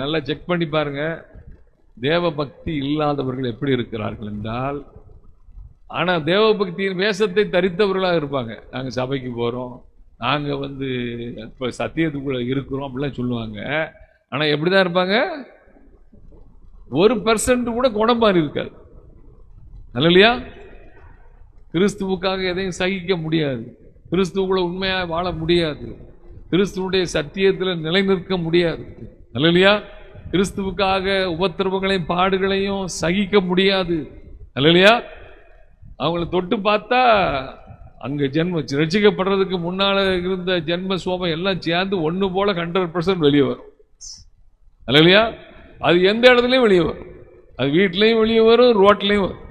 நல்லா செக் பண்ணி பாருங்க. தேவ பக்தி இல்லாதவர்கள் எப்படி இருக்கிறார்கள் என்றால், ஆனா தேவ பக்தியின் வேஷத்தை தரித்தவர்களாக இருப்பாங்க. நாங்க சபைக்கு போறோம், நாங்க இப்ப சத்தியத்துக்குள்ள இருக்கிறோம் அப்படிலாம் சொல்லுவாங்க. ஆனா எப்படிதான் இருப்பாங்க? 1% கூட குணமாறி இருக்காது. இல்லையா? கிறிஸ்துவுக்காக எதையும் சகிக்க முடியாது, கிறிஸ்துவுக்குள்ள உண்மையாக வாழ முடியாது, கிறிஸ்துவுடைய சத்தியத்தில் நிலைநிற்க முடியாது. இல்லையா? கிறிஸ்துவுக்காக உபத்திரவங்களையும் பாடுகளையும் சகிக்க முடியாது. இல்லையா? அவங்கள தொட்டு பார்த்தா அங்க ரட்சிக்கப்படுறதுக்கு முன்னால இருந்த ஜென்ம சோபம் எல்லாம் சேர்ந்து ஒண்ணு போல 100% வெளியே வரும். இல்லையா? அது எந்த இடத்துலயும் வெளியே வரும். அது வீட்லயும் வெளியே வரும், ரோட்லயும் வரும்.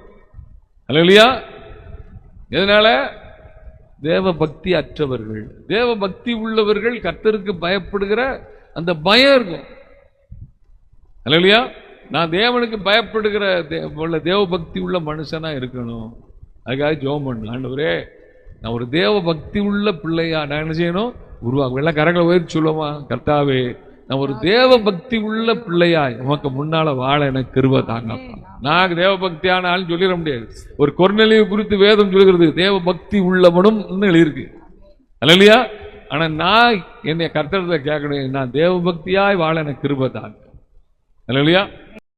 இல்லையா? எதனால? தேவ பக்தி அற்றவர்கள். தேவ பக்தி உள்ளவர்கள் கர்த்தருக்கு பயப்படுகிற அந்த பயம் இருக்கும். இல்லையா? நான் தேவனுக்கு பயப்படுகிற தேவ பக்தி உள்ள மனுஷனா இருக்கணும். அதுக்காக ஜெபம் பண்ணு. ஆண்டவரே, நான் ஒரு தேவ பக்தி உள்ள பிள்ளையா நான் என்ன செய்யணும்? உருவாக்கும். எல்லாம் கரங்களை உயர்த்தி சொல்லுவோமா? கர்த்தாவே, நான் ஒரு தேவ பக்தி உள்ள பிள்ளையாய் உமக்கு முன்னால வாழ எனக்கு கிருபை தாங்கப்பா. நான் தேவ பக்தியான ஆள் சொல்லிட முடியாது. ஒரு கொர்நேலியு குறித்து வேதம் சொல்லுகிறது தேவ பக்தி உள்ளவனும் எழுதியிருக்கு. இல்லையா? ஆனா நான் என்னை கர்த்தரத்தை கேட்கணும், நான் தேவ பக்தியாய் வாழ எனக்கு கிருபை தாங்க. இல்லையா?